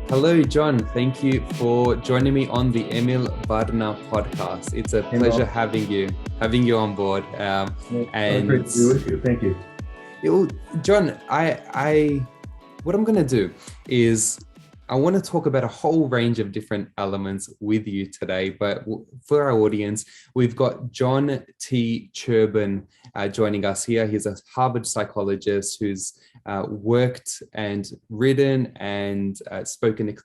Hello, John. Thank you for joining me on the Emil Varna podcast. It's a pleasure Emil, having you on board. great And to be with you. Thank you. John, what I'm going to do is I want to talk about a whole range of different elements with you today. But for our audience, we've got John T. Chirban joining us here. He's a Harvard psychologist who's worked and written and spoken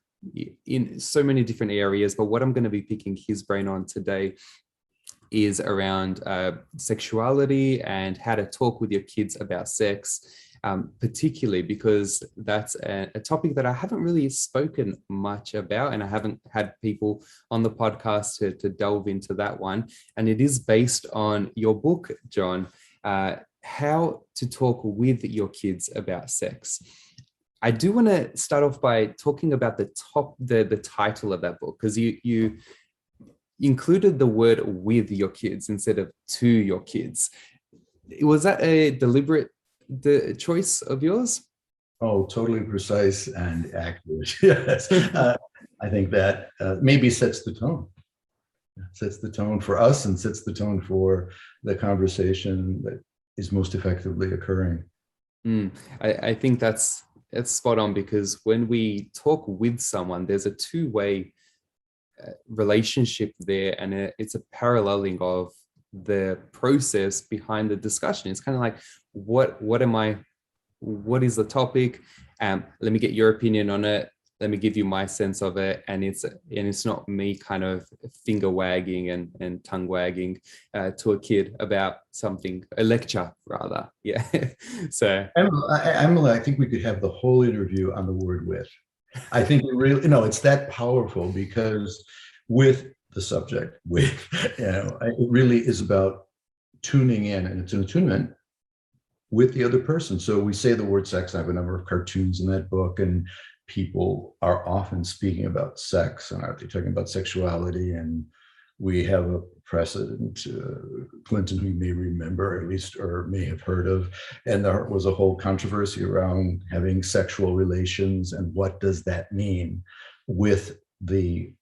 in so many different areas. But what I'm going to be picking his brain on today is around sexuality and how to talk with your kids about sex. Particularly because that's a topic that I haven't really spoken much about, and I haven't had people on the podcast to delve into that one. And it is based on your book, John, How to Talk with Your Kids About Sex. I do want to start off by talking about the title of that book, because you included the word with your kids instead of to your kids. Was that a deliberate choice of yours? Oh, totally precise and accurate. Yes. I think that maybe sets the tone. Sets the tone for us and sets the tone for the conversation that is most effectively occurring. I think that's spot on, because when we talk with someone, there's a two-way relationship there, and it's a paralleling of the process behind the discussion. It's kind of like, what is the topic? Let me get your opinion on it. Let me give you my sense of it. And it's not me kind of finger wagging and tongue wagging to a kid about something, a lecture rather. Yeah. So Emily, I think we could have the whole interview on the word with. I think it really, it's that powerful, because with the subject, it really is about tuning in, and it's an attunement with the other person. So we say the word sex. I have a number of cartoons in that book, and people are often speaking about sex, and are they talking about sexuality? And we have a precedent, Clinton, who you may remember at least, or may have heard of, and there was a whole controversy around having sexual relations and what does that mean with a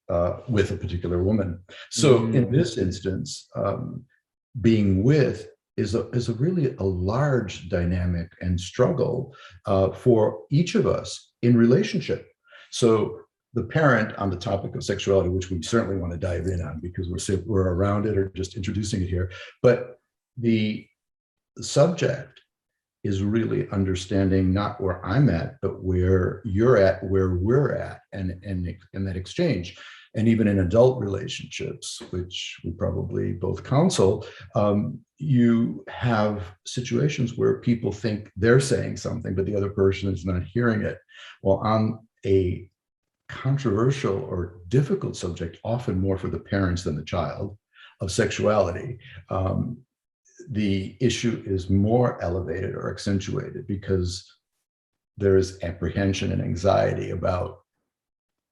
particular woman. So in this instance, being with is a really a large dynamic and struggle for each of us in relationship. So the parent, on the topic of sexuality, which we certainly want to dive in on because we're around it or just introducing it here, but the subject is really understanding not where I'm at, but where you're at, where we're at, and that exchange. And even in adult relationships, which we probably both counsel, you have situations where people think they're saying something, but the other person is not hearing it. Well, on a controversial or difficult subject, often more for the parents than the child, of sexuality, the issue is more elevated or accentuated because there is apprehension and anxiety about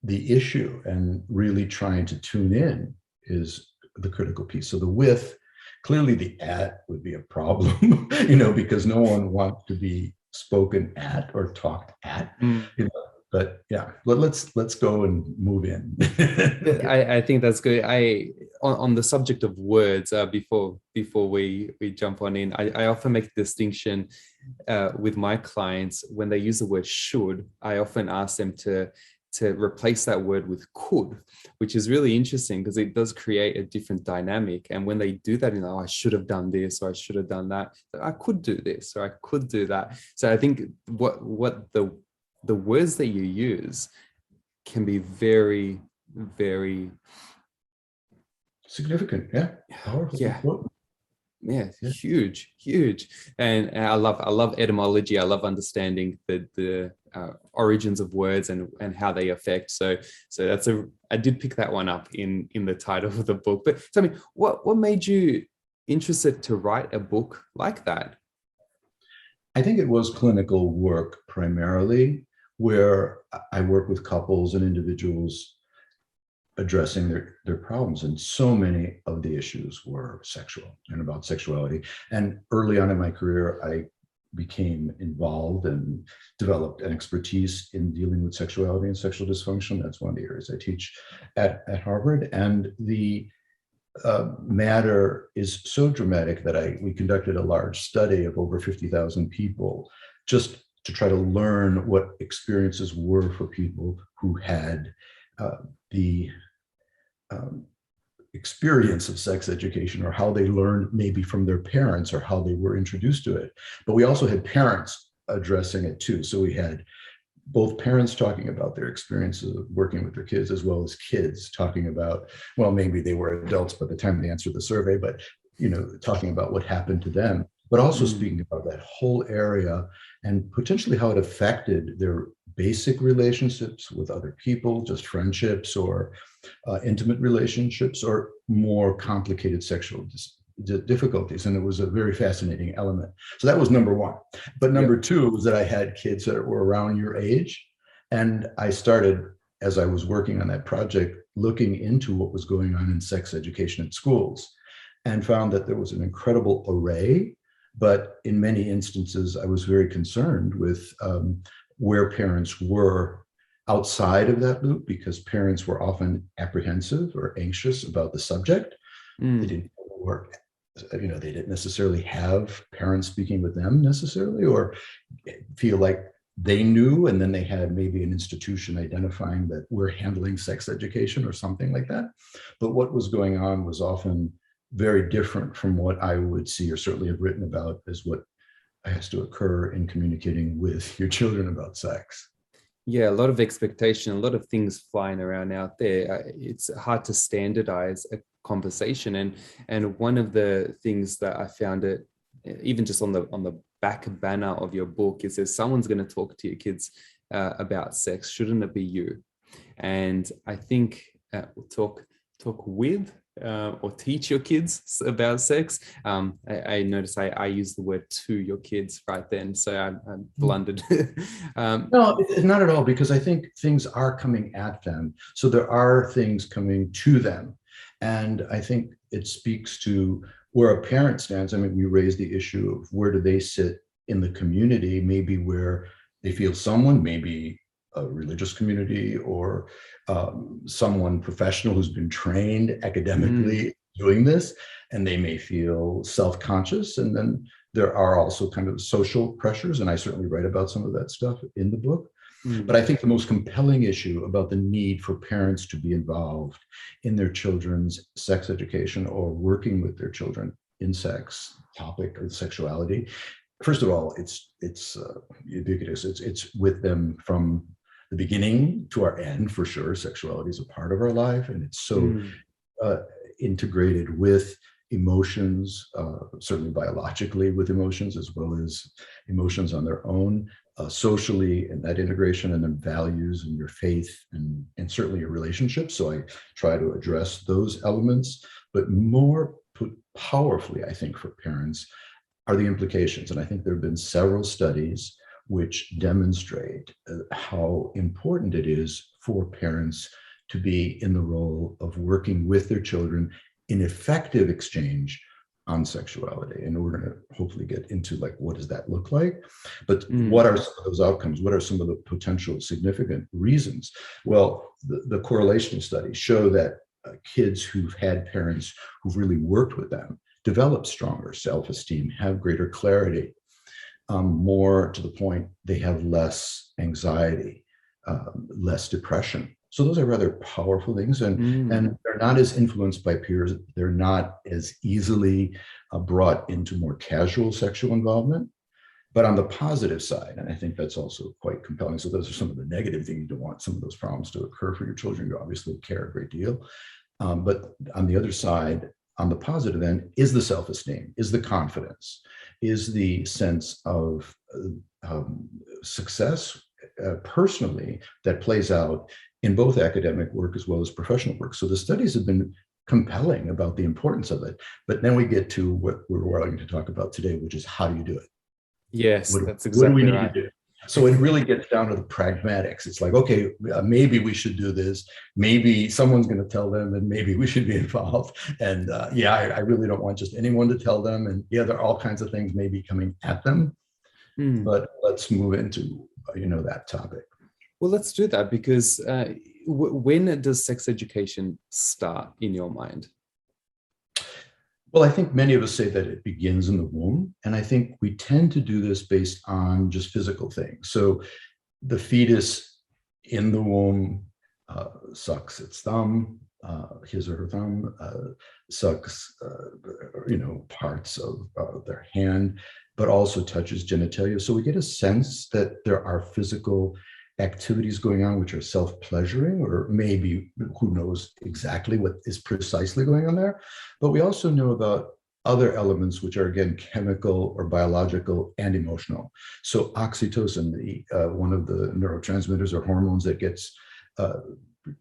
the issue, and really trying to tune in is the critical piece. So the with, clearly the at would be a problem, because no one wants to be spoken at or talked at, but yeah, let's go and move in. I think that's good. On the subject of words, before we jump on in, I often make a distinction with my clients when they use the word should. I often ask them to replace that word with could, which is really interesting because it does create a different dynamic. And when they do that, I should have done this, or I should have done that. I could do this, or I could do that. So I think what the words that you use can be very, very significant. Yeah. Powerful. Yeah. Important. Yeah, huge. And I love etymology. I love understanding the origins of words and how they affect. So I did pick that one up in the title of the book. But tell me, what made you interested to write a book like that? I think it was clinical work primarily, where I work with couples and individuals addressing their problems. And so many of the issues were sexual and about sexuality. And early on in my career, I became involved and developed an expertise in dealing with sexuality and sexual dysfunction. That's one of the areas I teach at Harvard. And the matter is so dramatic that we conducted a large study of over 50,000 people just to try to learn what experiences were for people who had the experience of sex education, or how they learned maybe from their parents, or how they were introduced to it. But we also had parents addressing it too. So we had both parents talking about their experiences of working with their kids, as well as kids talking about, well, maybe they were adults by the time they answered the survey, but talking about what happened to them, but also speaking about that whole area and potentially how it affected their basic relationships with other people, just friendships, or intimate relationships, or more complicated sexual difficulties. And it was a very fascinating element. So that was number one. But number two was that I had kids that were around your age. And I started, as I was working on that project, looking into what was going on in sex education in schools, and found that there was an incredible array. But in many instances, I was very concerned with where parents were outside of that loop, because parents were often apprehensive or anxious about the subject. They didn't work. They didn't necessarily have parents speaking with them necessarily, or feel like they knew, and then they had maybe an institution identifying that we're handling sex education or something like that. But what was going on was often very different from what I would see, or certainly have written about, as what has to occur in communicating with your children about sex. Yeah, a lot of expectation, a lot of things flying around out there. It's hard to standardize a conversation. And one of the things that I found, it even just on the back banner of your book, it says someone's going to talk to your kids about sex. Shouldn't it be you? And I think talk with or teach your kids about sex. I notice I use the word to your kids right then, so I blundered. No, not at all, because I think things are coming at them. So there are things coming to them. And I think it speaks to where a parent stands. I mean, we raised the issue of where do they sit in the community, maybe where they feel someone, maybe a religious community, or someone professional who's been trained academically doing this, and they may feel self-conscious. And then there are also kind of social pressures, and I certainly write about some of that stuff in the book. But I think the most compelling issue about the need for parents to be involved in their children's sex education, or working with their children in sex topic or sexuality, first of all, it's ubiquitous. It's with them from the beginning to our end, for sure. Sexuality is a part of our life, and it's so integrated with emotions, certainly biologically with emotions, as well as emotions on their own, socially, and that integration, and then values and your faith, and certainly your relationships. So I try to address those elements, but more powerfully, I think, for parents are the implications. And I think there have been several studies which demonstrate how important it is for parents to be in the role of working with their children in effective exchange on sexuality. And we're going to hopefully get into, like, what does that look like? But what are some of those outcomes? What are some of the potential significant reasons? Well, the correlational studies show that kids who've had parents who've really worked with them develop stronger self-esteem, have greater clarity, more to the point, they have less anxiety, less depression. So those are rather powerful things, and they're not as influenced by peers. They're not as easily brought into more casual sexual involvement. But on the positive side, and I think that's also quite compelling. So those are some of the negative things. You don't want some of those problems to occur for your children. You obviously care a great deal. But on the other side, on the positive end, is the self-esteem, is the confidence, is the sense of success personally that plays out in both academic work as well as professional work. So the studies have been compelling about the importance of it. But then we get to what we're going to talk about today, which is how do you do it? Yes, that's exactly what do we right. need to do? So it really gets down to the pragmatics. It's like, okay, maybe we should do this. Maybe someone's going to tell them, and maybe we should be involved. And I really don't want just anyone to tell them. And yeah, there are all kinds of things maybe coming at them. Mm. But let's move into, that topic. Well, let's do that because when does sex education start in your mind? Well, I think many of us say that it begins in the womb. And I think we tend to do this based on just physical things. So the fetus in the womb sucks its thumb, his or her thumb, sucks, parts of their hand, but also touches genitalia. So we get a sense that there are physical activities going on which are self-pleasuring, or maybe who knows exactly what is precisely going on there. But we also know about other elements which are, again, chemical or biological and emotional. So oxytocin, one of the neurotransmitters or hormones that gets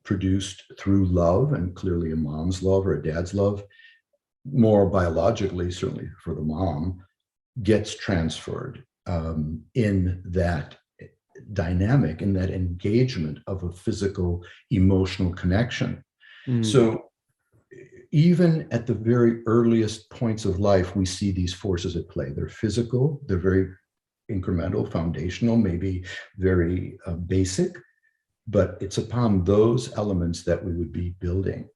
produced through love, and clearly a mom's love or a dad's love, more biologically, certainly for the mom, gets transferred in that dynamic, in that engagement of a physical emotional connection. So even at the very earliest points of life, we see these forces at play. They're physical, they're very incremental, foundational, maybe very basic, but it's upon those elements that we would be building.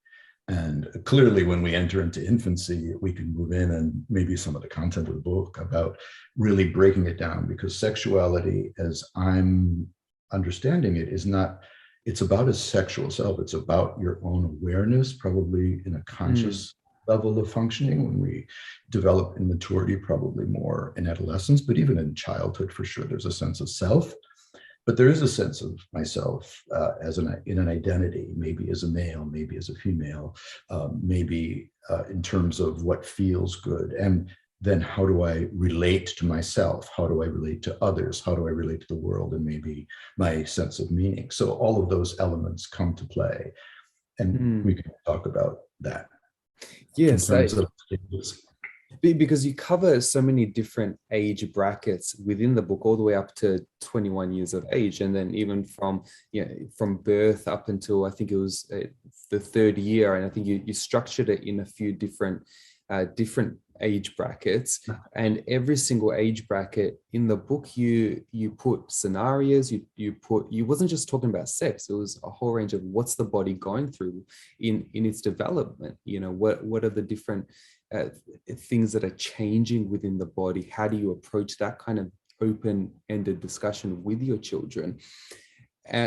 And clearly, when we enter into infancy, we can move in, and maybe some of the content of the book about really breaking it down, because sexuality, as I'm understanding it, is not, it's about a sexual self. It's about your own awareness, probably in a conscious level of functioning. When we develop in maturity, probably more in adolescence, but even in childhood, for sure, there's a sense of self. But there is a sense of myself in an identity, maybe as a male, maybe as a female, maybe in terms of what feels good. And then how do I relate to myself? How do I relate to others? How do I relate to the world? And maybe my sense of meaning. So all of those elements come to play. And we can talk about that. Yes, in terms of stages. Because you cover so many different age brackets within the book, all the way up to 21 years of age, and then even from from birth up until, I think it was the third year, and I think you structured it in a few different age brackets, and every single age bracket in the book you put scenarios, you wasn't just talking about sex, it was a whole range of what's the body going through in its development, what are the different things that are changing within the body. How do you approach that kind of open-ended discussion with your children?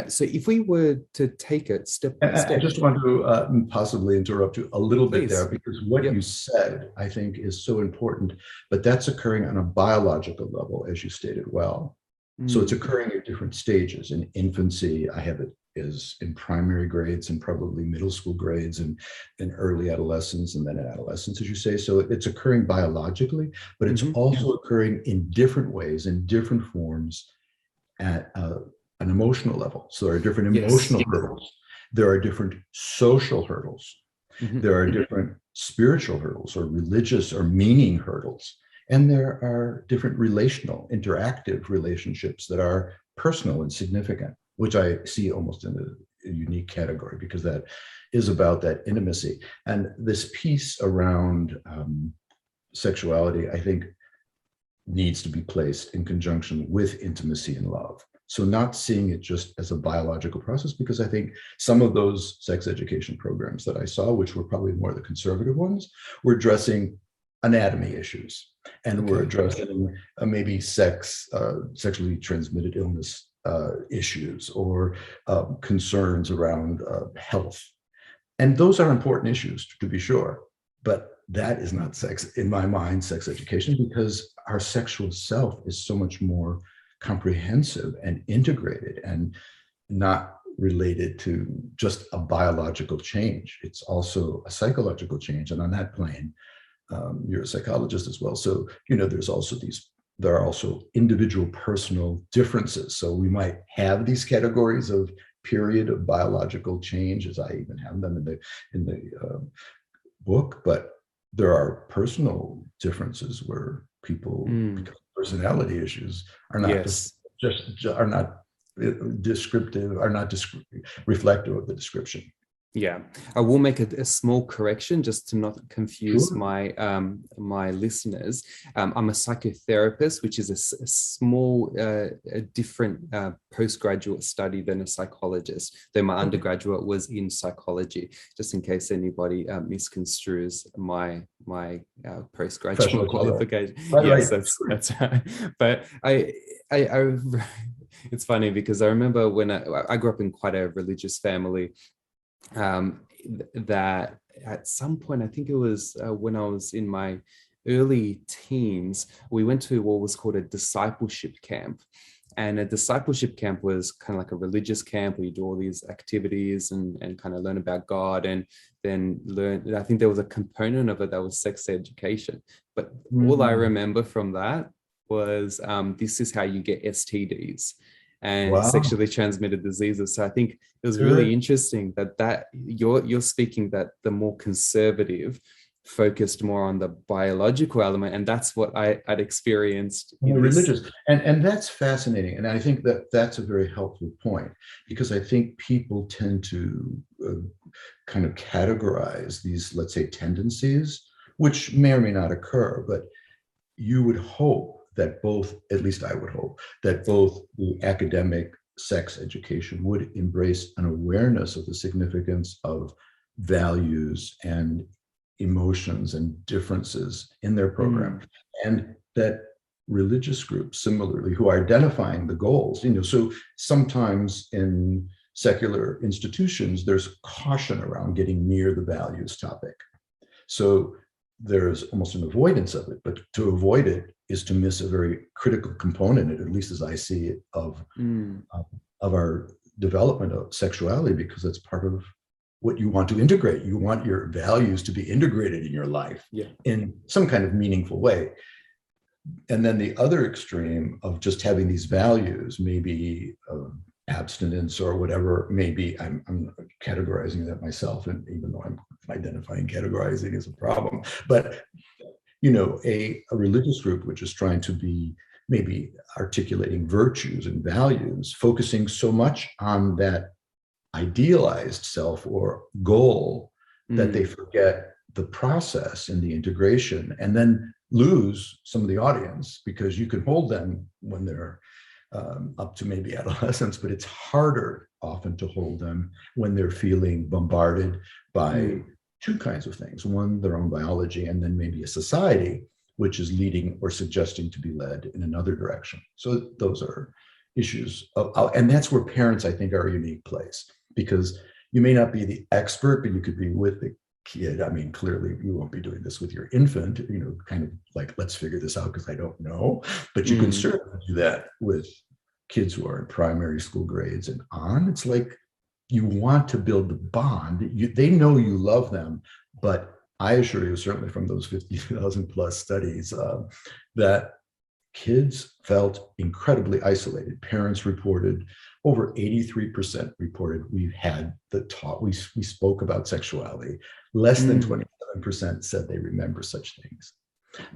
So if we were to take it step by step. I just want to possibly interrupt you a little bit there, because what you said, I think, is so important, but that's occurring on a biological level, as you stated well. So it's occurring at different stages. In infancy, I have it is in primary grades and probably middle school grades, and in early adolescence, and then in adolescence, as you say. So it's occurring biologically, but it's also occurring in different ways, in different forms at an emotional level. So there are different emotional hurdles. There are different social hurdles. There are different spiritual hurdles or religious or meaning hurdles. And there are different relational, interactive relationships that are personal and significant, which I see almost in a unique category, because that is about that intimacy. And this piece around sexuality, I think, needs to be placed in conjunction with intimacy and love. So not seeing it just as a biological process, because I think some of those sex education programs that I saw, which were probably more the conservative ones, were addressing anatomy issues, and were addressing maybe sexually transmitted illness issues, or concerns around health. And those are important issues, to be sure, but that is not sex, in my mind, sex education, because our sexual self is so much more comprehensive and integrated, and not related to just a biological change. It's also a psychological change. And on that plane, you're a psychologist as well. So, there are also individual personal differences. So we might have these categories of period of biological change, as I even have them in the book, but there are personal differences where people, because personality issues are not are not descriptive, are not reflective of the description. Yeah, I will make a small correction just to not confuse Sure. my listeners. I'm a psychotherapist, which is a small, a different postgraduate study than a psychologist. Though my Okay. undergraduate was in psychology, just in case anybody misconstrues my postgraduate Professional title. qualification. Right, Yes, right. that's right. But I it's funny because I remember when I grew up in quite a religious family, um, that at some point, I think it was when I was in my early teens, we went to what was called a discipleship camp. And a discipleship camp was kind of like a religious camp where you do all these activities and kind of learn about God, and then learn. I think there was a component of it that was sex education. But all I Mm. remember from that was this is how you get STDs and Wow. sexually transmitted diseases. So I think it was really Good. interesting that you're speaking that the more conservative focused more on the biological element, and that's what I'd experienced And the in this. religious, and that's fascinating, and I think that that's a very helpful point, because I think people tend to kind of categorize these, let's say, tendencies, which may or may not occur, but you would hope that both, at least I would hope, that both the academic sex education would embrace an awareness of the significance of values and emotions and differences in their program, Mm, and that religious groups similarly who are identifying the goals, so sometimes in secular institutions there's caution around getting near the values topic, so there's almost an avoidance of it, but to avoid it is to miss a very critical component, at least as I see it, mm, of our development of sexuality, because it's part of what you want to integrate. You want your values to be integrated in your life yeah. in some kind of meaningful way. And then the other extreme of just having these values, maybe abstinence or whatever, maybe I'm categorizing that myself, and even though I'm identifying categorizing as a problem, but a religious group which is trying to be maybe articulating virtues and values, focusing so much on that idealized self or goal that they Mm, forget the process and the integration, and then lose some of the audience, because you can hold them when they're up to maybe adolescence, but it's harder often to hold them when they're feeling bombarded by mm. two kinds of things: one, their own biology, and then maybe a society which is leading or suggesting to be led in another direction. So those are issues and that's where parents, I think, are a unique place, because you may not be the expert, but you could be with the kid. I mean, clearly you won't be doing this with your infant, kind of like, let's figure this out because I don't know. But you can Mm. certainly do that with kids who are in primary school grades and on. It's like you want to build the bond. They know you love them, but I assure you, certainly from those 50,000 plus studies, that kids felt incredibly isolated. Parents reported, over 83% reported we've had the talk, we spoke about sexuality. Less than Mm. 27% said they remember such things.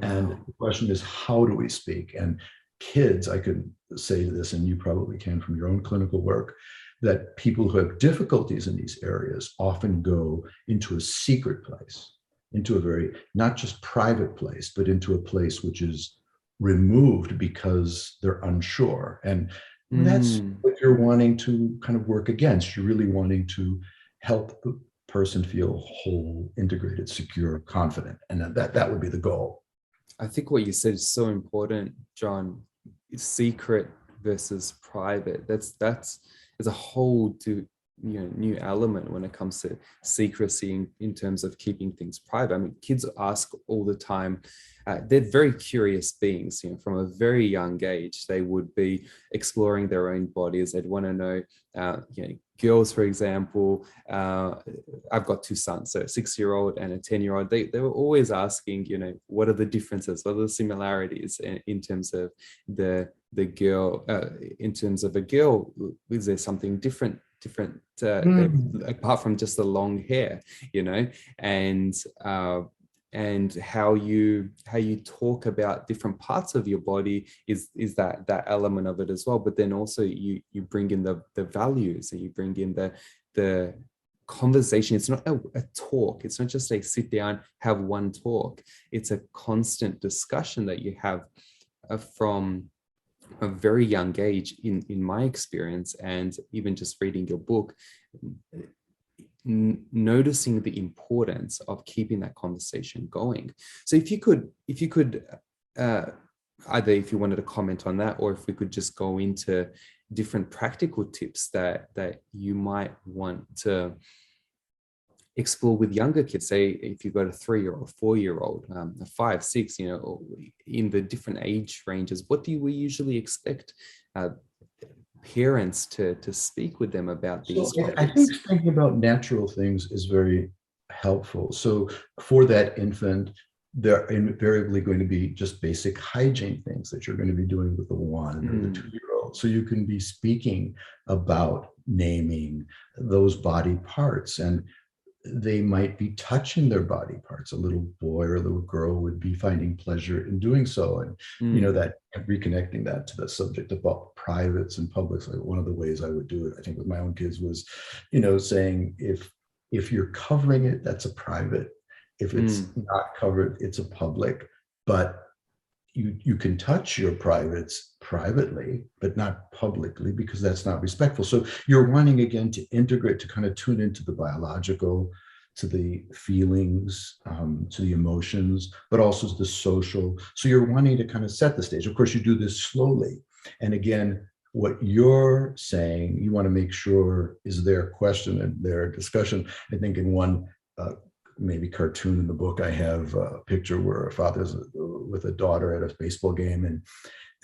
And Wow. the question is, how do we speak? And kids, I could say this, and you probably can from your own clinical work, that people who have difficulties in these areas often go into a secret place, into a very, not just private place, but into a place which is removed because they're unsure. And that's Mm. what you're wanting to kind of work against. You're really wanting to help the person feel whole, integrated, secure, confident. And that would be the goal. I think what you said is so important, John. Secret versus private. That's there's a whole new element when it comes to secrecy in terms of keeping things private. I mean, kids ask all the time. They're very curious beings. From a very young age, they would be exploring their own bodies. They'd want to know. Girls, for example, I've got two sons, so a 6-year-old and a 10-year-old. They were always asking, what are the differences, what are the similarities in terms of the girl, in terms of a girl, is there something different apart from just the long hair, and and how you talk about different parts of your body is that element of it as well. But then also you bring in the values, and you bring in the conversation. It's not a talk. It's not just a sit down, have one talk. It's a constant discussion that you have from a very young age, in my experience, and even just reading your book, noticing the importance of keeping that conversation going. So if you could either if you wanted to comment on that, or if we could just go into different practical tips that you might want to explore with younger kids. Say if you've got a 3-year-old, 4-year-old, a 5, 6, in the different age ranges, what do we usually expect parents to speak with them about these topics? I think thinking about natural things is very helpful. So for that infant, they're invariably going to be just basic hygiene things that you're going to be doing with the 1 or the 2-year-old. So you can be speaking about naming those body parts, and they might be touching their body parts. A little boy or a little girl would be finding pleasure in doing so. And, that reconnecting that to the subject about privates and publics, like one of the ways I would do it, I think with my own kids was, saying if you're covering it, that's a private. If it's not covered, it's a public. But you can touch your privates privately, but not publicly, because that's not respectful. So you're wanting, again, to integrate, to kind of tune into the biological, to the feelings, to the emotions, but also to the social. So you're wanting to kind of set the stage. Of course, you do this slowly. And again, what you're saying, you want to make sure is their question and their discussion. I think in one maybe cartoon in the book, I have a picture where a father's with a daughter at a baseball game,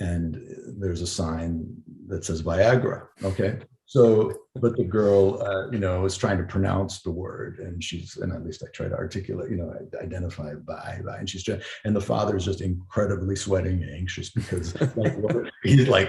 and there's a sign that says Viagra. Okay. So, but the girl, is trying to pronounce the word, and at least I try to articulate, identify by, and and the father's just incredibly sweating, anxious, because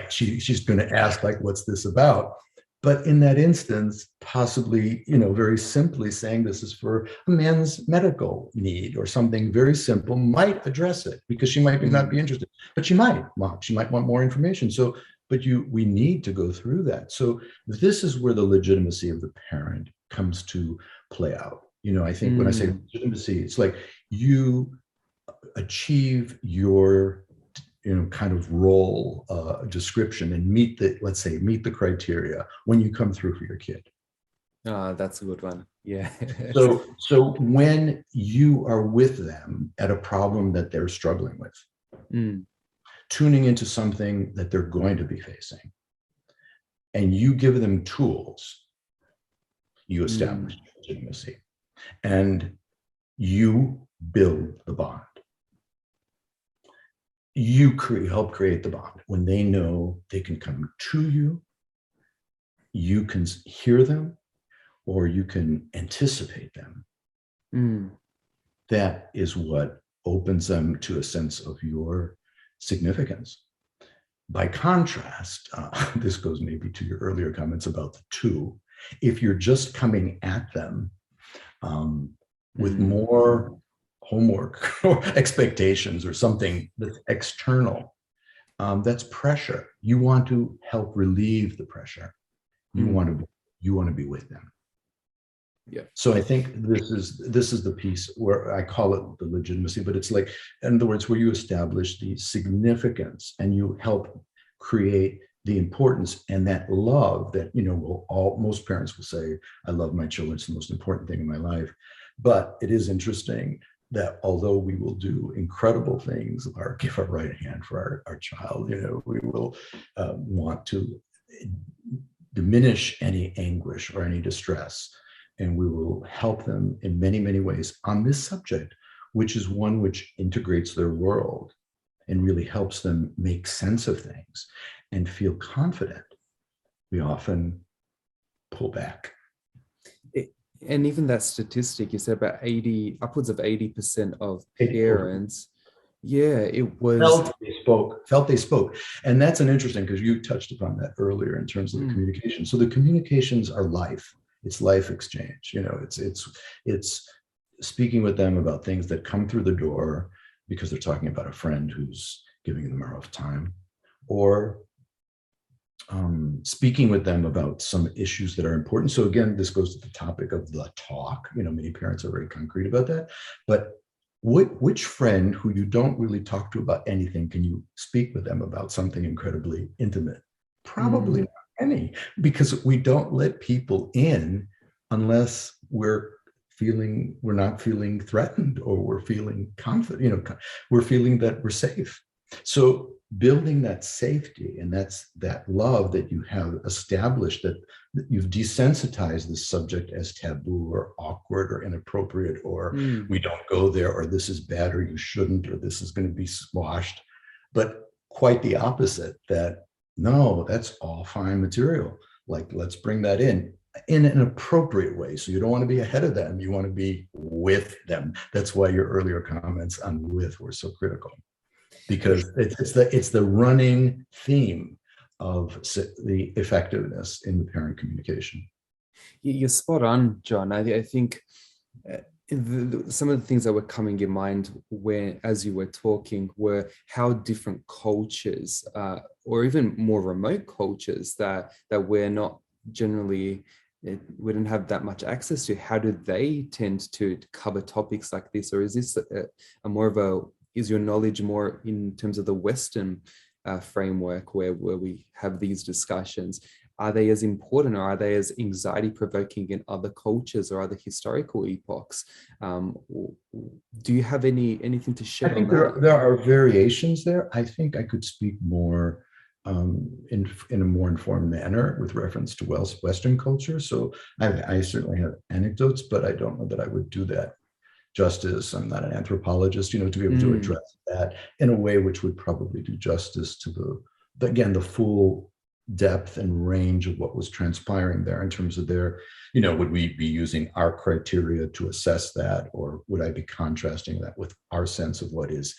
she's going to ask, like, what's this about? But in that instance, possibly, very simply saying this is for a man's medical need or something very simple might address it, because she might not be interested, but she might want more information. So, we need to go through that. So this is where the legitimacy of the parent comes to play out. I think when I say legitimacy, it's like you achieve your kind of role description and meet the criteria when you come through for your kid. That's a good one. Yeah. So when you are with them at a problem that they're struggling with, tuning into something that they're going to be facing, and you give them tools, you establish legitimacy, and you build the bond. You help create the bond when they know they can come to you, you can hear them, or you can anticipate them. That is what opens them to a sense of your significance. By contrast, this goes maybe to your earlier comments about the 2. If you're just coming at them with more homework or expectations or something that's external, that's pressure. You want to help relieve the pressure. You want to be with them. Yeah. So I think this is the piece where I call it the legitimacy, but it's like, in other words, where you establish the significance and you help create the importance and that love that, most parents will say, I love my children, it's the most important thing in my life. But it is interesting that although we will do incredible things, or give our right hand for our child, we will want to diminish any anguish or any distress. And we will help them in many, many ways on this subject, which is one which integrates their world and really helps them make sense of things and feel confident. We often pull back. And even that statistic, you said about upwards of 80% of parents, it was felt they spoke. And that's an interesting, because you touched upon that earlier in terms of the communication. So the communications are life. It's life exchange. It's speaking with them about things that come through the door because they're talking about a friend who's giving them a rough time, or speaking with them about some issues that are important. So again, this goes to the topic of the talk. Many parents are very concrete about that. But which friend who you don't really talk to about anything can you speak with them about something incredibly intimate? Probably not any, because we don't let people in unless we're not feeling threatened, or we're feeling confident, we're feeling that we're safe. So building that safety, and that's that love that you have established, that you've desensitized this subject as taboo or awkward or inappropriate, or we don't go there, or this is bad, or you shouldn't, or this is going to be squashed. But quite the opposite, that no, that's all fine material. Like, let's bring that in an appropriate way. So you don't want to be ahead of them. You want to be with them. That's why your earlier comments on with were so critical, because it's the running theme of the effectiveness in the parent communication. You're spot on, John. I think some of the things that were coming in mind as you were talking were how different cultures, or even more remote cultures that we're not generally, we don't have that much access to, how do they tend to cover topics like this? Or is this is your knowledge more in terms of the Western framework where we have these discussions? Are they as important, or are they as anxiety provoking in other cultures or other historical epochs? Do you have anything to share? I think there are variations there. I think I could speak more in a more informed manner with reference to Western culture. So I certainly have anecdotes, but I don't know that I would do that justice. I'm not an anthropologist, to be able to address that in a way which would probably do justice to the full depth and range of what was transpiring there in terms of their, would we be using our criteria to assess that, or would I be contrasting that with our sense of what is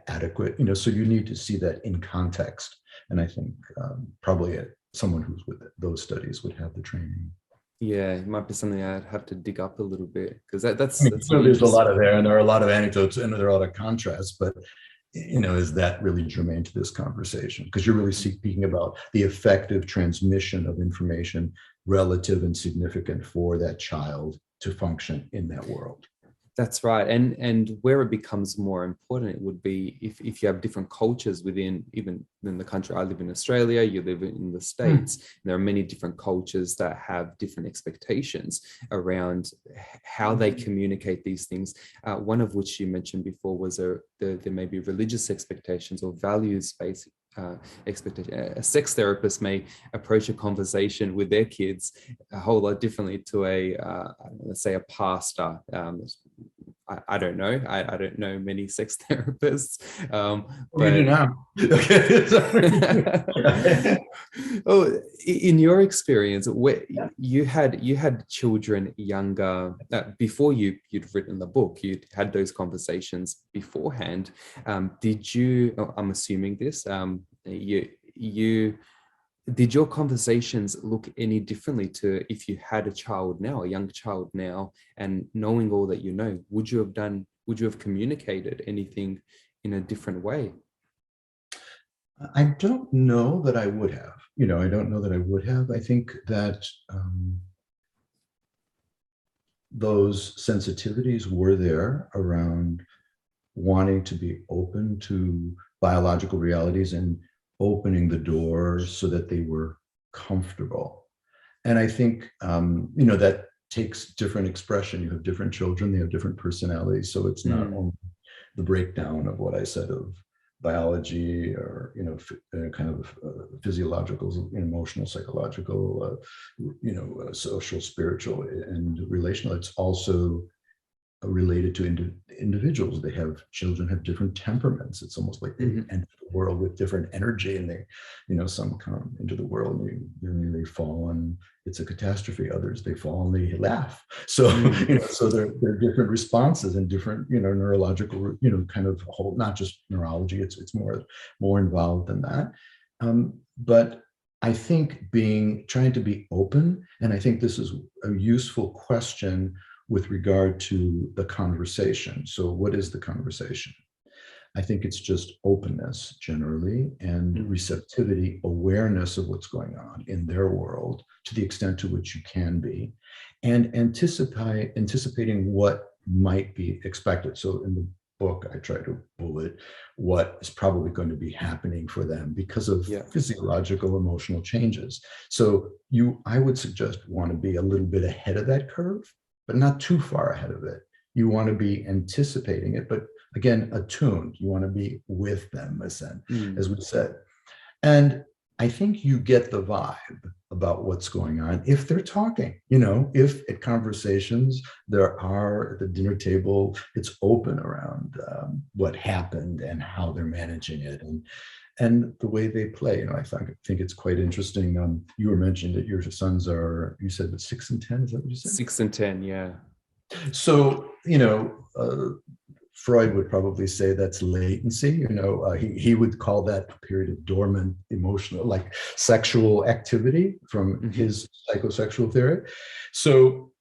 adequate? So you need to see that in context. And I think probably someone who's with those studies would have the training. Yeah, it might be something I'd have to dig up a little bit, because that's there's a lot of there, and there are a lot of anecdotes, and there are a lot of contrasts, but is that really germane to this conversation? Because you're really speaking about the effective transmission of information, relative and significant for that child to function in that world. That's right. And where it becomes more important, it would be if you have different cultures within, even in the country. I live in Australia, you live in the States. There are many different cultures that have different expectations around how they communicate these things. One of which you mentioned before was there may be religious expectations or values-based expectation. A sex therapist may approach a conversation with their kids a whole lot differently to let's say a pastor. I don't know. I don't know many sex therapists. We do now. Oh, in your experience, where you had children younger before you'd written the book, you'd had those conversations beforehand. Did you? I'm assuming this. Did your conversations look any differently to if you had a young child now, and knowing all that would you have communicated anything in a different way? I don't know that I would have. I don't know that I would have. I think that those sensitivities were there around wanting to be open to biological realities and opening the doors so that they were comfortable. And I think, that takes different expression. You have different children, they have different personalities. So it's not only the breakdown of what I said of biology or, kind of physiological, emotional, psychological, social, spiritual, and relational. It's also related to individuals. Children have different temperaments. It's almost like they enter the world with different energy, and they, some come into the world and they fall and it's a catastrophe. Others, they fall and they laugh. So, so there are different responses and different, neurological, kind of whole, not just neurology. It's more involved than that. But I think trying to be open, and I think this is a useful question with regard to the conversation. So what is the conversation? I think it's just openness generally and receptivity, awareness of what's going on in their world to the extent to which you can be, and anticipating what might be expected. So in the book, I try to bullet what is probably going to be happening for them because of physiological, emotional changes. So I would suggest want to be a little bit ahead of that curve, but not too far ahead of it. You want to be anticipating it, but again, attuned. You want to be with them, as we said. And I think you get the vibe about what's going on if they're talking, if at conversations there are at the dinner table, it's open around what happened and how they're managing it and the way they play. I think it's quite interesting. You were mentioning that your sons are, you said, 6 and 10, is that what you said? 6 and 10, yeah. So, Freud would probably say that's latency. He would call that a period of dormant emotional, like sexual activity from his psychosexual theory. So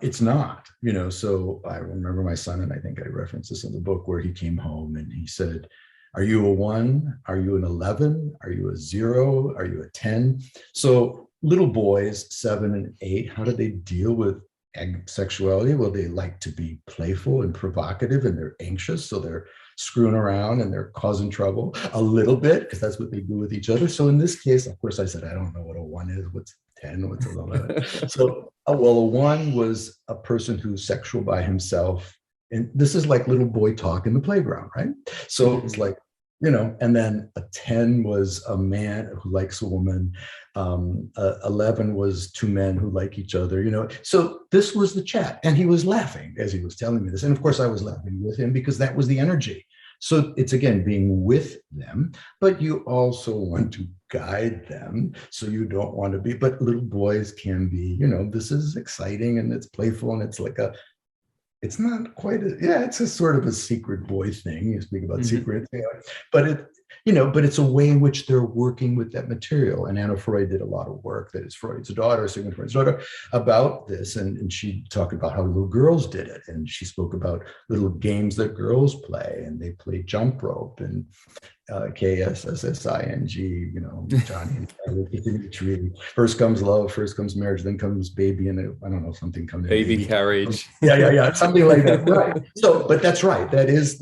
it's not, so I remember my son, and I think I referenced this in the book, where he came home and he said, "Are you a 1? Are you an 11? Are you a 0? Are you a 10? So little boys, 7 and 8, how do they deal with sexuality? Well, they like to be playful and provocative, and they're anxious, so they're screwing around and they're causing trouble a little bit because that's what they do with each other. So in this case, of course, I said, I don't know what a 1 is, what's 10, what's 11. So a 1 was a person who's sexual by himself, and this is like little boy talk in the playground, right? So it's like, and then a 10 was a man who likes a woman. 11 was 2 men who like each other, So this was the chat, and he was laughing as he was telling me this. And of course I was laughing with him because that was the energy. So it's, again, being with them, but you also want to guide them. So you don't want to be, but little boys can be, this is exciting and it's playful, and it's like it's not quite it's a sort of a secret boy thing. You speak about secrets, but but it's a way in which they're working with that material. And Anna Freud did a lot of work, that is Freud's daughter, Sigmund Freud's daughter, about this. And she talked about how little girls did it. And she spoke about little games that girls play, and they play jump rope and KSSSING, Johnny and Dimitri. First comes love, first comes marriage, then comes baby, and I don't know, something comes baby carriage. Yeah, something like that, right? So, but that's right. It's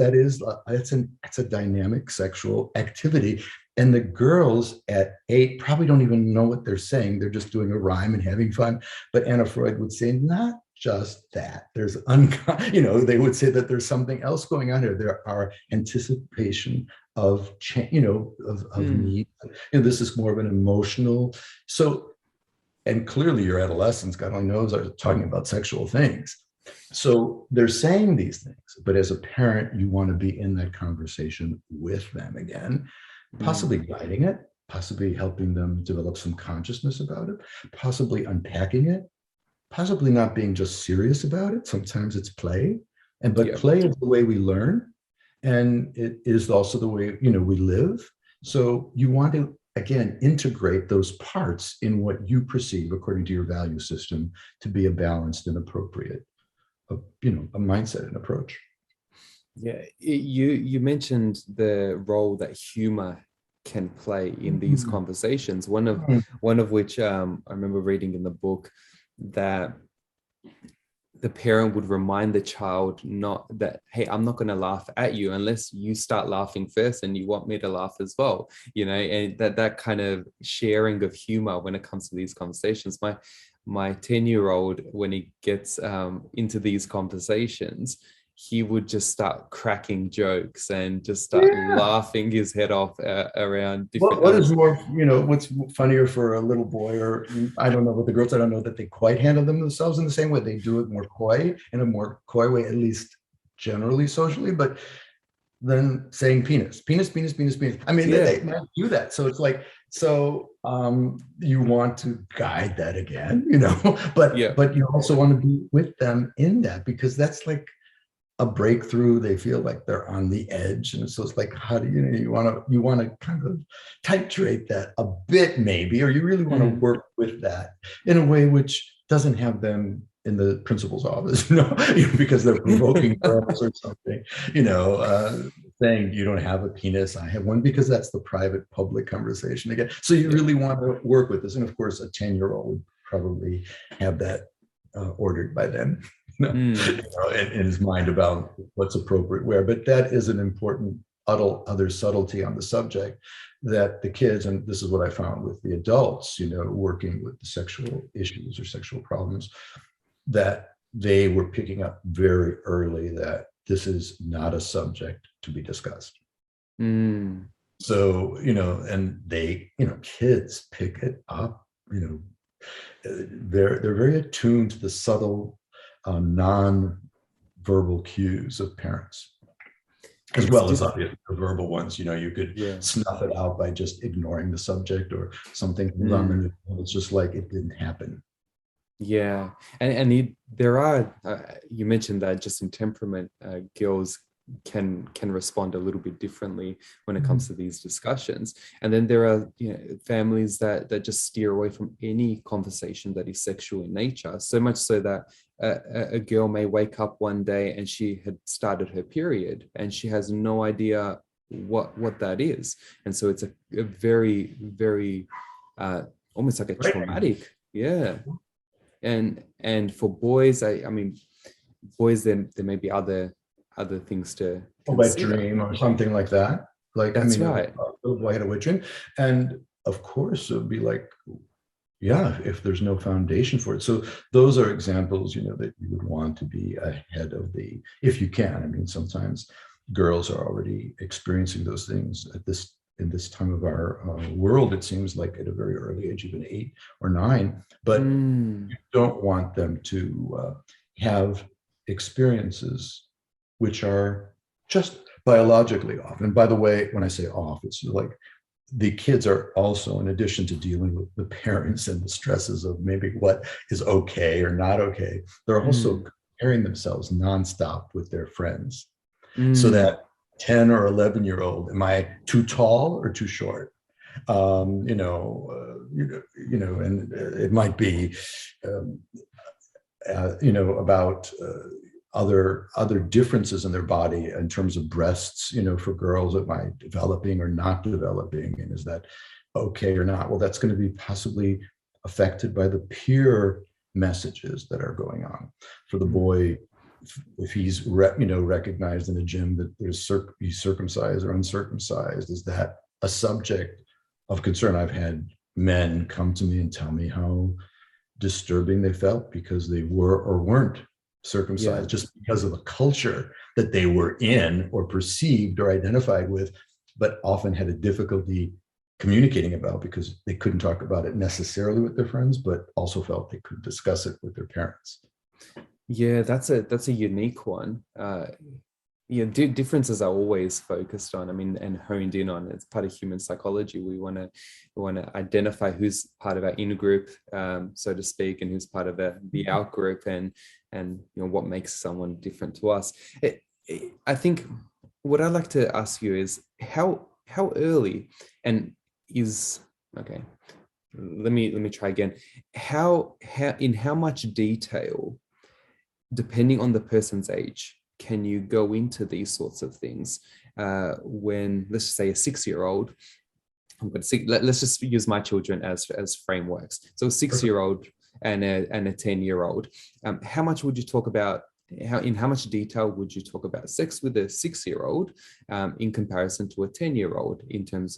a dynamic sexual activity, and the girls at 8 probably don't even know what they're saying. They're just doing a rhyme and having fun. But Anna Freud would say, not just that. There's they would say that there's something else going on here. There are anticipation of change, of need. This is more of an emotional. So, and clearly your adolescents, God only knows, are talking about sexual things. So they're saying these things, but as a parent, you want to be in that conversation with them again, possibly guiding it, possibly helping them develop some consciousness about it, possibly unpacking it, possibly not being just serious about it. Sometimes it's play, but play is the way we learn, and it is also the way we live. So you want to, again, integrate those parts in what you perceive according to your value system to be a balanced and appropriate, a mindset and approach. Yeah, you mentioned the role that humor can play in these conversations. One of which I remember reading in the book, that the parent would remind the child hey, I'm not going to laugh at you unless you start laughing first, and you want me to laugh as well, and that kind of sharing of humor when it comes to these conversations. My 10-year-old, when he gets into these conversations, he would just start cracking jokes and just start laughing his head off around different. What is more, what's funnier for a little boy, or I don't know, with the girls, I don't know that they quite handle themselves in the same way. They do it more coy, in a more coy way, at least generally socially, but then saying penis. I mean, they might do that. So it's like, you want to guide that again, but you also want to be with them in that, because that's like a breakthrough. They feel like they're on the edge, and so it's like, how do you want to kind of titrate that a bit, maybe, or you really want to work with that in a way which doesn't have them in the principal's office, because they're provoking girls or something, saying you don't have a penis, I have one, because that's the private public conversation again. So you really want to work with this. And of course, a 10-year-old would probably have that ordered by then, in his mind about what's appropriate where. But that is an important other subtlety on the subject, that the kids, and this is what I found with the adults, working with the sexual issues or sexual problems, that they were picking up very early that this is not a subject to be discussed. So, and they, kids pick it up, they're very attuned to the subtle non-verbal cues of parents, as well as obviously the verbal ones. You could snuff it out by just ignoring the subject or something. It's just like it didn't happen. Yeah, and there are, you mentioned that just in temperament, girls can respond a little bit differently when it comes to these discussions. And then there are families that just steer away from any conversation that is sexual in nature, so much so that a girl may wake up one day and she had started her period and she has no idea what that is. And so it's a very, very almost like a traumatic, and for boys, I mean, boys, there may be other things to consider. Wet dream or something like that. Like, that's right. I had a wet dream. And of course, it would be like, if there's no foundation for it. So those are examples, that you would want to be ahead of if you can. I mean, sometimes girls are already experiencing those things in this time of our world, it seems like at a very early age, even 8 or 9, but you don't want them to have experiences which are just biologically off. And by the way, when I say off, it's like the kids are also, in addition to dealing with the parents and the stresses of maybe what is okay or not okay, they're also comparing themselves nonstop with their friends. So that 10 or 11-year-old, am I too tall or too short? And it might be, about other differences in their body in terms of breasts, for girls, am I developing or not developing? And is that okay or not? Well, that's going to be possibly affected by the peer messages that are going on. For the boy, if he's recognized in a gym that he's circumcised or uncircumcised, is that a subject of concern? I've had men come to me and tell me how disturbing they felt because they were or weren't circumcised, just because of the culture that they were in or perceived or identified with, but often had a difficulty communicating about because they couldn't talk about it necessarily with their friends, but also felt they couldn't discuss it with their parents. Yeah, that's a unique one. Differences are always focused on, and honed in on. It's part of human psychology. We want to identify who's part of our in group, so to speak, and who's part of the out group, and what makes someone different to us. I think what I'd like to ask you is how early, and is okay. Let me try again. How in how much detail, depending on the person's age, can you go into these sorts of things? When, let's just say, a 6-year-old, let's just use my children as frameworks. So a 6-year-old and a 10-year-old, how much would you talk about? In how much detail would you talk about sex with a 6-year-old in comparison to a 10-year-old in terms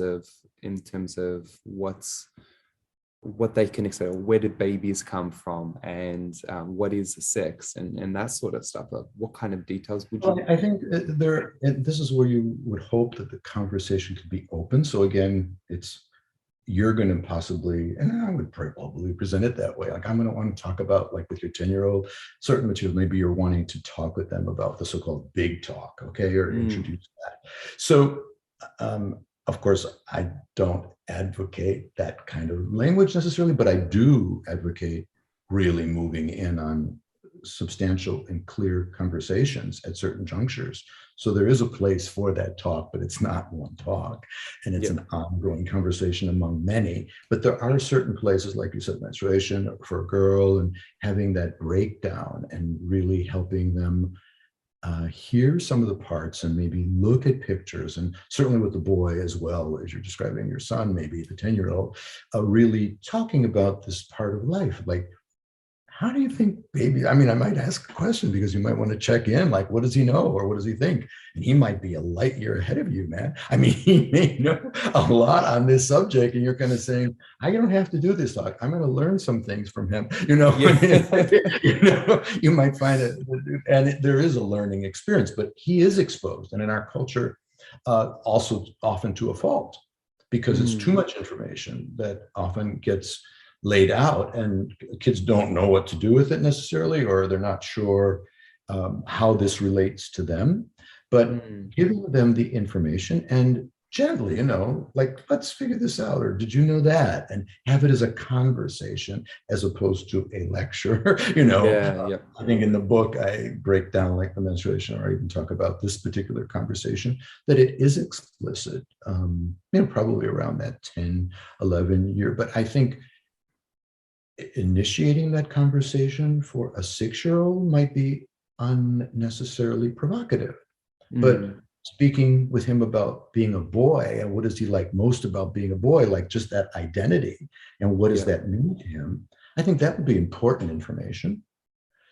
of what they can expect, where did babies come from, and what is sex, and that sort of stuff? What kind of details would you? I think this is where you would hope that the conversation could be open. So again, you're going to possibly, and I would probably present it that way. Like, I'm going to want to talk about, like with your 10-year-old, certain materials, maybe you're wanting to talk with them about the so-called big talk, okay, or introduce that. So, of course, I don't advocate that kind of language necessarily, but I do advocate really moving in on substantial and clear conversations at certain junctures. So there is a place for that talk, but it's not one talk, and it's an ongoing conversation among many. But there are certain places, like you said, menstruation for a girl, and having that breakdown and really helping them hear some of the parts and maybe look at pictures, and certainly with the boy as well, as you're describing your son, maybe the 10-year-old, really talking about this part of life. Like, how do you think baby, I mean, I might ask a question because you might want to check in, like, what does he know or what does he think? And he might be a light year ahead of you, man. I mean, he may know a lot on this subject, and you're kind of saying, I don't have to do this talk. I'm going to learn some things from him. Yeah. You might find it, and there is a learning experience, but he is exposed, and in our culture, also often to a fault, because it's too much information that often gets laid out, and kids don't know what to do with it necessarily, or they're not sure how this relates to them. But giving them the information and gently, like, let's figure this out, or did you know that? And have it as a conversation as opposed to a lecture. Yeah. I think in the book I break down, like, the menstruation, or even talk about this particular conversation, that it is explicit, probably around that 10, 11 year. But I think initiating that conversation for a 6-year-old might be unnecessarily provocative. But speaking with him about being a boy and what does he like most about being a boy, like just that identity and what does that mean to him, I think that would be important information.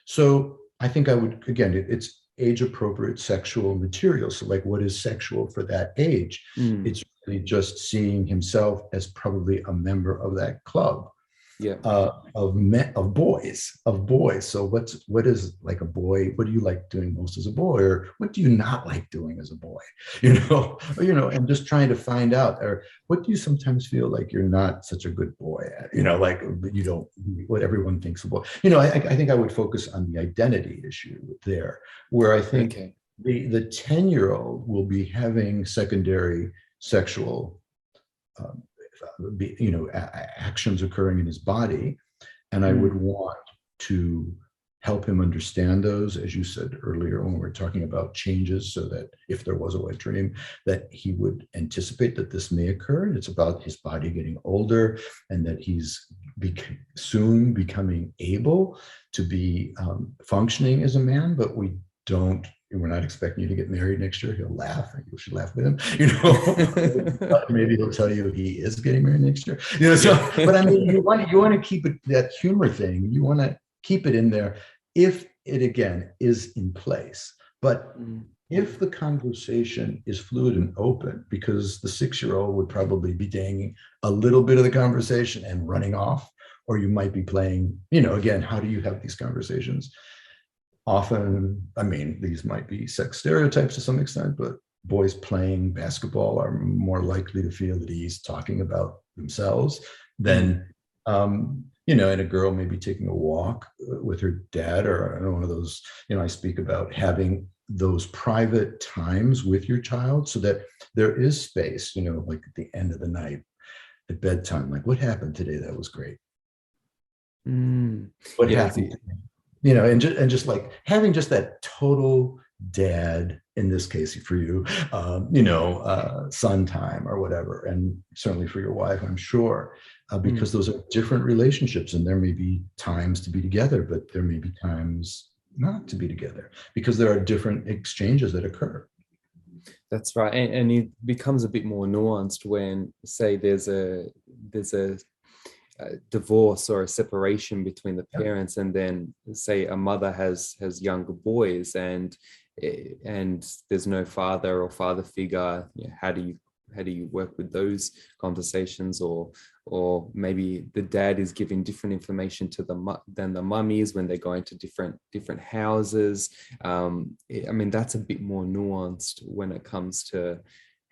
So I think I would, again, it's age appropriate sexual material. So, like, what is sexual for that age? It's really just seeing himself as probably a member of that club. Of boys. So what is, like, a boy? What do you like doing most as a boy, or what do you not like doing as a boy? And just trying to find out, or what do you sometimes feel like you're not such a good boy at? Like, you don't, what everyone thinks a boy. I think I would focus on the identity issue there, where I think the 10-year-old will be having secondary sexual actions occurring in his body, and I would want to help him understand those, as you said earlier when we were talking about changes, so that if there was a wet dream, that he would anticipate that this may occur, and it's about his body getting older, and that he's soon becoming able to be functioning as a man. But we're not expecting you to get married next year. He'll laugh, and you should laugh with him. Maybe he'll tell you he is getting married next year. But I mean, you want to keep it, that humor thing. You want to keep it in there if it, again, is in place. But if the conversation is fluid and open, because the 6-year-old would probably be taking a little bit of the conversation and running off, or you might be playing, again, how do you have these conversations? Often, I mean, these might be sex stereotypes to some extent, but boys playing basketball are more likely to feel at ease talking about themselves than, and a girl maybe taking a walk with her dad, or one of those, I speak about having those private times with your child so that there is space, like at the end of the night at bedtime, like, what happened today? That was great. What happened? And just like having just that total dad, in this case for you, son time or whatever, and certainly for your wife, I'm sure, because those are different relationships, and there may be times to be together, but there may be times not to be together, because there are different exchanges that occur. That's right, and it becomes a bit more nuanced when, say, there's a divorce or a separation between the parents, and then, say, a mother has younger boys, and there's no father or father figure. How do you work with those conversations? Or maybe the dad is giving different information to than the mummies when they're going to different houses. I mean, that's a bit more nuanced when it comes to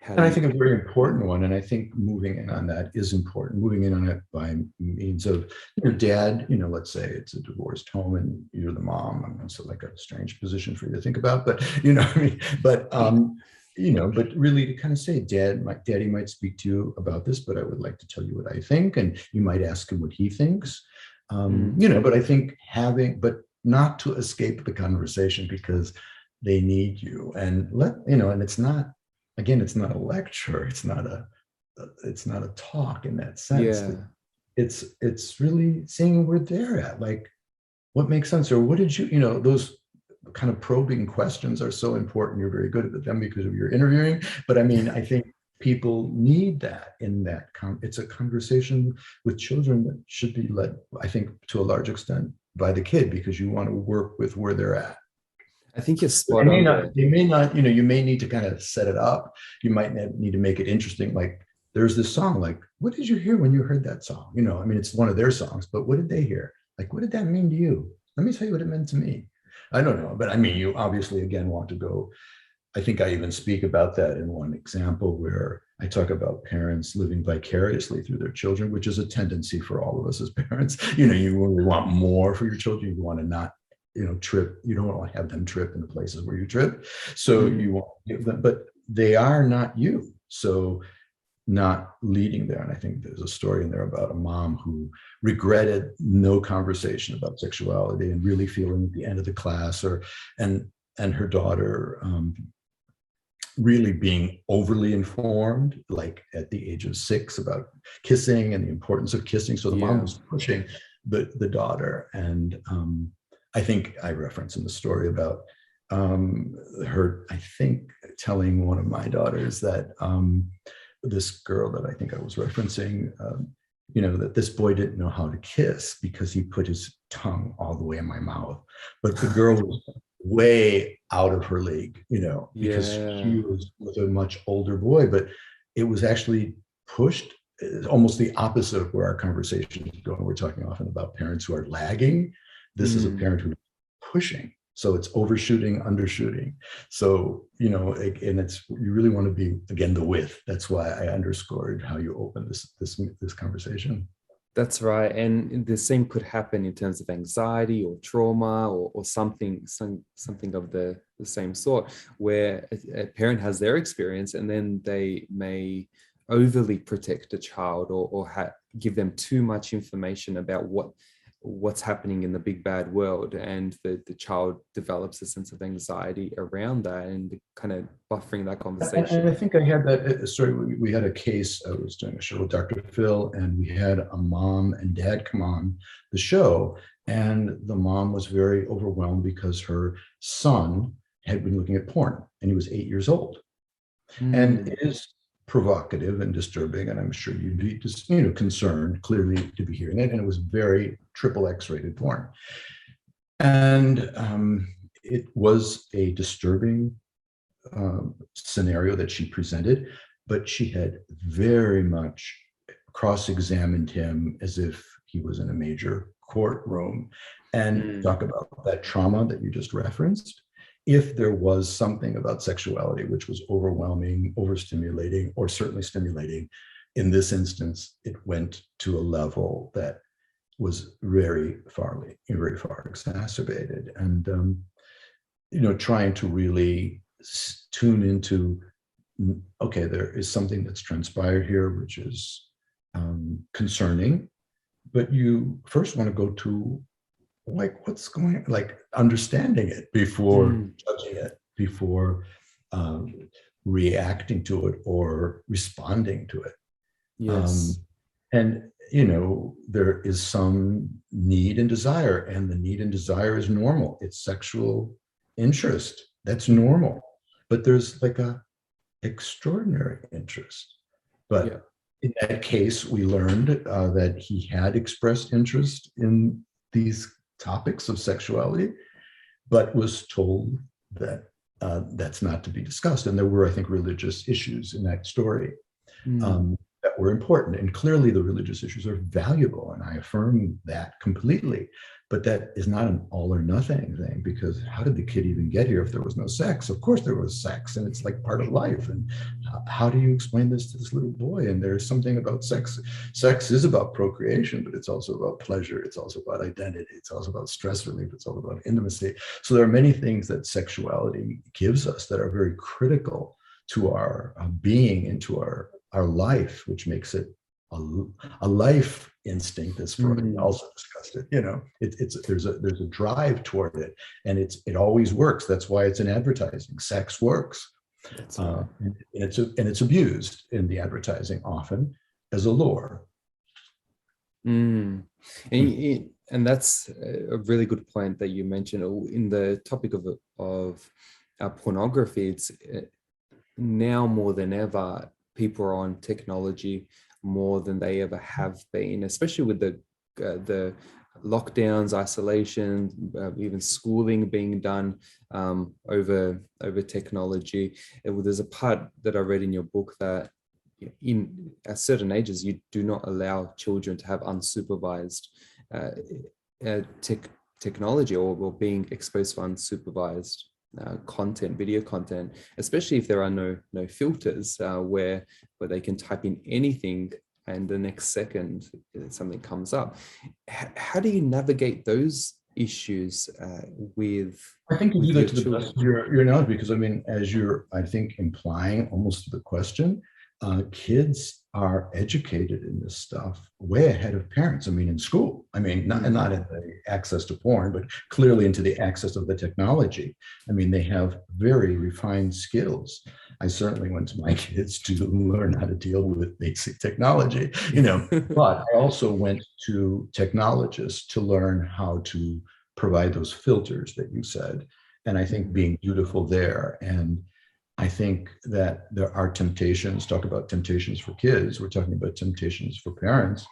and I think a very important one, and I think moving in on that is important, moving in on it by means of your dad, let's say it's a divorced home and you're the mom. I mean, so, like, a strange position for you to think about, but but really to kind of say, daddy might speak to you about this, but I would like to tell you what I think. And you might ask him what he thinks, but I think but not to escape the conversation, because they need you, and and it's not, again, it's not a lecture. It's not a talk in that sense. It's really seeing where they're at, like, what makes sense, or what did you, those kind of probing questions are so important. You're very good at them because of your interviewing. But I mean, I think people need that in that. It's a conversation with children that should be led, I think, to a large extent by the kid, because you want to work with where they're at. I think you're spot on there. They may not, you may need to kind of set it up. You might need to make it interesting. Like, there's this song, like, what did you hear when you heard that song? I mean, it's one of their songs, but what did they hear? Like, what did that mean to you? Let me tell you what it meant to me. I don't know, but I mean, you obviously, again, want to go. I think I even speak about that in one example where I talk about parents living vicariously through their children, which is a tendency for all of us as parents. You really want more for your children. You want to not, trip. You don't want to have them trip in the places where you trip. So you want to give them, but they are not you. So not leading there. And I think there's a story in there about a mom who regretted no conversation about sexuality and really feeling at the end of the class, and her daughter really being overly informed, like at the age of 6, about kissing and the importance of kissing. So the mom was pushing the daughter. And I think I reference in the story about her, I think, telling one of my daughters that this girl that I think I was referencing, that this boy didn't know how to kiss because he put his tongue all the way in my mouth. But the girl was way out of her league, because she was with a much older boy. But it was actually pushed almost the opposite of where our conversation is going. We're talking often about parents who are lagging. This is a parent who's pushing. So it's overshooting, undershooting. So, and it's, you really want to be, again, the with. That's why I underscored how you open this conversation. That's right. And the same could happen in terms of anxiety or trauma or something of the same sort, where a parent has their experience and then they may overly protect a child or give them too much information about what's happening in the big bad world, and the child develops a sense of anxiety around that and kind of buffering that conversation. And I think I had that story. We had a case. I was doing a show with Dr. Phil, and we had a mom and dad come on the show, and the mom was very overwhelmed because her son had been looking at porn, and he was 8 years old. And it is provocative and disturbing, and I'm sure you'd be just, concerned clearly to be hearing it. And it was very XXX rated porn, and it was a disturbing scenario that she presented, but she had very much cross-examined him as if he was in a major courtroom, and talk about that trauma that you just referenced. If there was something about sexuality which was overwhelming, overstimulating, or certainly stimulating, in this instance, it went to a level that was very far exacerbated. And, trying to really tune into, okay, there is something that's transpired here, which is concerning, but you first want to go to, like, what's going on, like understanding it before judging it, before reacting to it or responding to it. And there is some need and desire, and the need and desire is normal. It's sexual interest. That's normal. But there's like a extraordinary interest. But in that case, we learned that he had expressed interest in these topics of sexuality, but was told that that's not to be discussed. And there were, I think, religious issues in that story that were important. And clearly the religious issues are valuable, and I affirm that completely. But that is not an all or nothing thing, because how did the kid even get here if there was no sex? Of course there was sex, and it's like part of life. And how do you explain this to this little boy? And there's something about sex. Sex is about procreation, but it's also about pleasure. It's also about identity. It's also about stress relief. It's all about intimacy. So there are many things that sexuality gives us that are very critical to our being and to our life, which makes it a life instinct, as Freud also discussed it. There's a drive toward it, and it always works. That's why it's in advertising. Sex works, and it's abused in the advertising often as a lure. And and that's a really good point that you mentioned in the topic of pornography. It's now more than ever, people are on technology more than they ever have been, especially with the lockdowns, isolation, even schooling being done over technology. There's a part that I read in your book that at certain ages you do not allow children to have unsupervised technology or being exposed to unsupervised content, video content, especially if there are no filters where they can type in anything and the next second something comes up. How do you navigate those issues with? I think you do that to the best of your knowledge, because I mean, as you're, I think, implying almost to the question, kids are educated in this stuff way ahead of parents. I mean, in school. I mean, not in the access to porn, but clearly into the access of the technology. I mean, they have very refined skills. I certainly want my kids to learn how to deal with basic technology, you know, but I also went to technologists to learn how to provide those filters that you said. And I think being beautiful there. And I think that there are temptations, talk about temptations for kids, we're talking about temptations for parents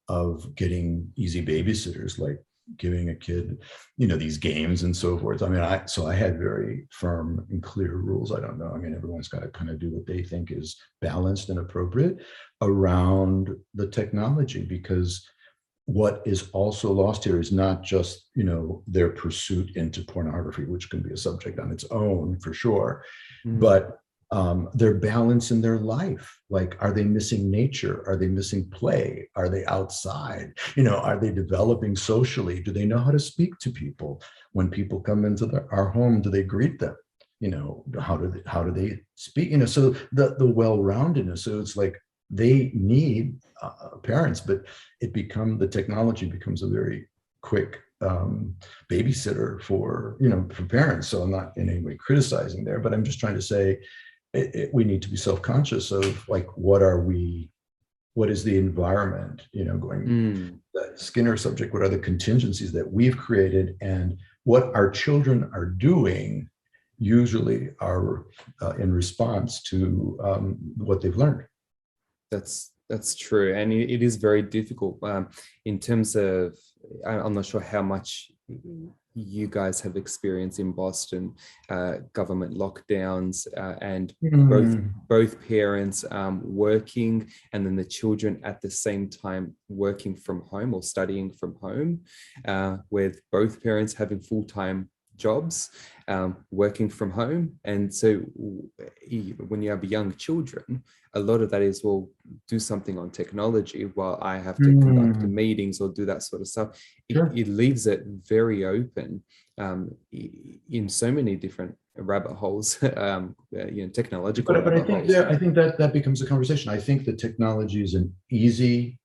of getting easy babysitters, like giving a kid, you know, these games and so forth. I mean, I had very firm and clear rules. I don't know. I mean, everyone's got to kind of do what they think is balanced and appropriate around the technology, because what is also lost here is not just, you know, their pursuit into pornography, which can be a subject on its own for sure, but their balance in their life. Like, are they missing nature? Are they missing play? Are they outside? You know, are they developing socially? Do they know how to speak to people? When people come into our home, do they greet them? You know, how do they speak? You know, so the well-roundedness. So it's like, they need parents, but the technology becomes a very quick babysitter for, you know, for parents. So I'm not in any way criticizing there, but I'm just trying to say we need to be self-conscious of, like, what is the environment, you know, going that Skinner subject, what are the contingencies that we've created, and what our children are doing usually are in response to what they've learned. That's true, and it is very difficult in terms of, I'm not sure how much you guys have experienced in Boston, government lockdowns, and both parents working, and then the children at the same time working from home or studying from home, with both parents having full-time jobs, working from home. And so when you have young children, a lot of that is, well, do something on technology while I have to conduct meetings or do that sort of stuff. It leaves it very open in so many different rabbit holes, you know, technological but rabbit holes. I think that becomes a conversation. I think the technology is an easy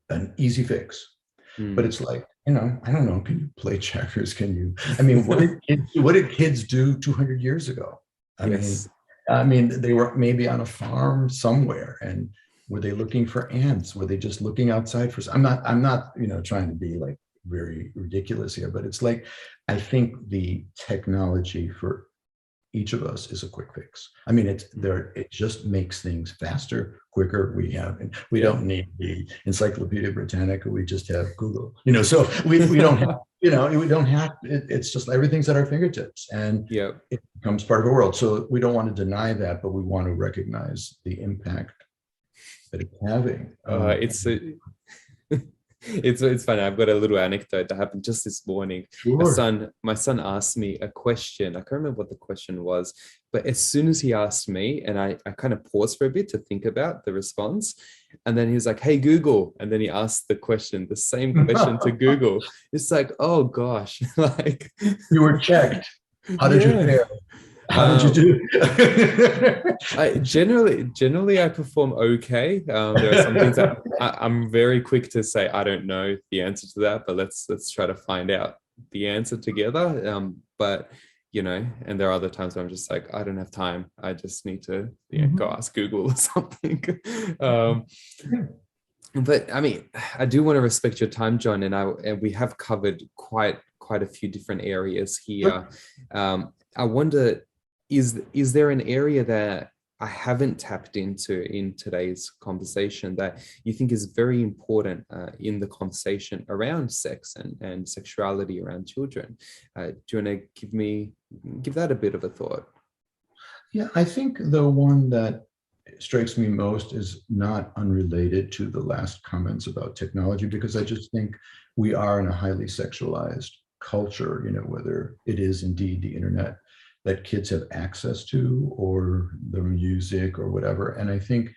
fix, but it's like, you know, I don't know, can you play checkers? Can you, I mean, what did kids do 200 years ago? I mean, they were maybe on a farm somewhere, and were they looking for ants? Were they just looking outside for, I'm not, you know, trying to be like very ridiculous here, but it's like, I think the technology for each of us is a quick fix. I mean, it just makes things faster, quicker. We don't need the Encyclopedia Britannica. We just have Google, you know, so we don't have, you know, we don't have, it's just everything's at our fingertips, and it becomes part of the world. So we don't want to deny that, but we want to recognize the impact that it's having. It's funny. I've got a little anecdote that happened just this morning. Sure. My son asked me a question. I can't remember what the question was, but as soon as he asked me, and I kind of paused for a bit to think about the response, and then he was like, "Hey Google," and then he asked the same question to Google. It's like, oh gosh, like, you were checked. How did you fare? How did you do? I generally I perform okay. There are some things that I'm very quick to say I don't know the answer to that, but let's try to find out the answer together. But you know, and there are other times where I'm just like, I don't have time. I just need to go ask Google or something. But I mean, I do want to respect your time, John, and we have covered quite a few different areas here. I wonder, is there an area that I haven't tapped into in today's conversation that you think is very important in the conversation around sex and sexuality around children? Do you want to give that a bit of a thought? Yeah, I think the one that strikes me most is not unrelated to the last comments about technology, because I just think we are in a highly sexualized culture, whether it is indeed the internet that kids have access to, or the music or whatever. And I think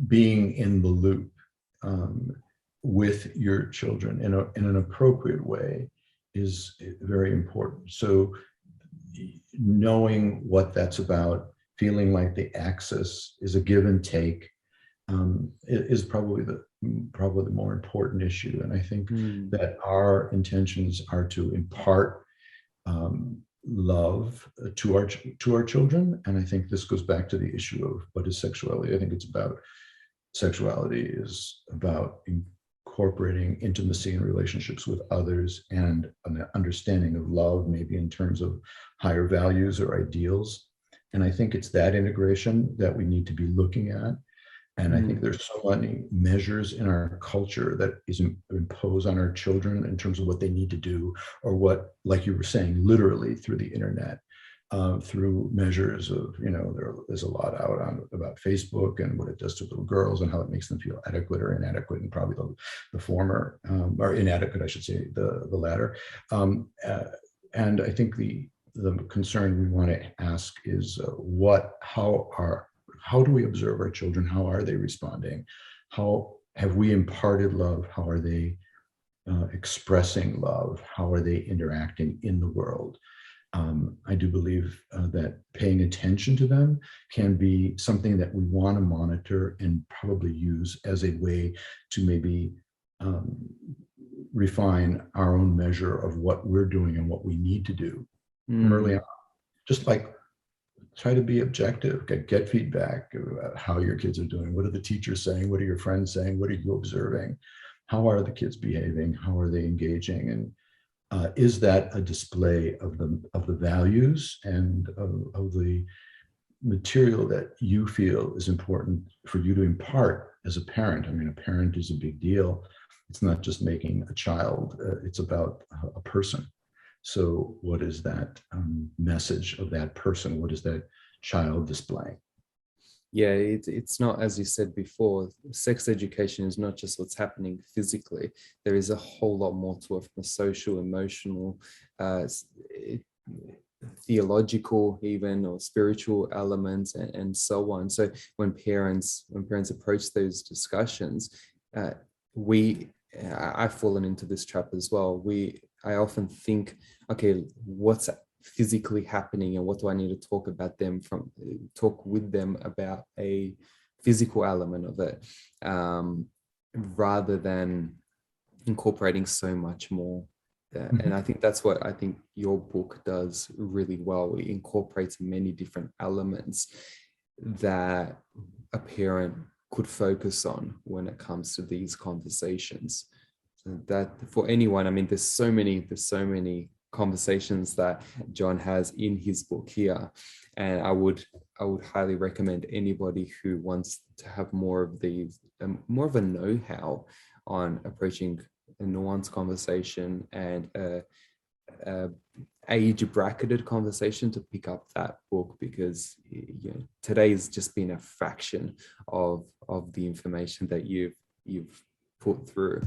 being in the loop with your children in an appropriate way is very important. So knowing what that's about, feeling like the access is a give and take, is probably the more important issue. And I think that our intentions are to impart love to our children. And I think this goes back to the issue of what is sexuality. I think sexuality is about incorporating intimacy and relationships with others, and an understanding of love, maybe in terms of higher values or ideals. And I think it's that integration that we need to be looking at. And I think there's so many measures in our culture that is imposed on our children in terms of what they need to do, or what, like you were saying, literally through the internet, through measures of, there's a lot out about Facebook and what it does to little girls and how it makes them feel adequate or inadequate, and probably the former, or inadequate, I should say, the latter. And I think the concern we want to ask is how do we observe our children? How are they responding? How have we imparted love? How are they expressing love? How are they interacting in the world? I do believe that paying attention to them can be something that we want to monitor and probably use as a way to maybe refine our own measure of what we're doing and what we need to do early on. Just like try to be objective, get feedback about how your kids are doing. What are the teachers saying? What are your friends saying? What are you observing? How are the kids behaving? How are they engaging? And is that a display of the values and of the material that you feel is important for you to impart as a parent? I mean, a parent is a big deal. It's not just making a child, it's about a person. So what is that message of that person? What is that child displaying? Yeah, it's not, as you said before, sex education is not just what's happening physically. There is a whole lot more to it, from the social, emotional, theological, even, or spiritual elements, and so on. So when parents approach those discussions, I've fallen into this trap as well. I often think, okay, what's physically happening, and what do I need to talk with them about a physical element of it, rather than incorporating so much more. And I think that's what I think your book does really well. It incorporates many different elements that a parent could focus on when it comes to these conversations. So that for anyone, I mean, there's so many conversations that John has in his book here, and I would highly recommend anybody who wants to have more of a know-how on approaching a nuanced conversation and a age bracketed conversation to pick up that book, because today has just been a fraction of the information that you've put through.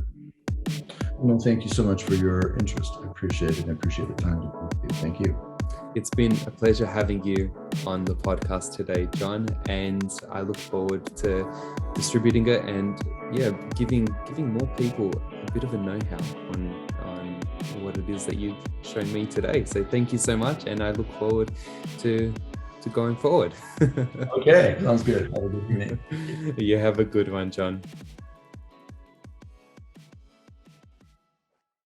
Well, thank you so much for your interest. I appreciate it. I appreciate the time to be with you. Thank you. It's been a pleasure having you on the podcast today, John, and I look forward to distributing it and giving more people a bit of a know-how on what it is that you've shown me today. So thank you so much, and I look forward to going forward. Okay, sounds good. Have a good evening. You have a good one, John.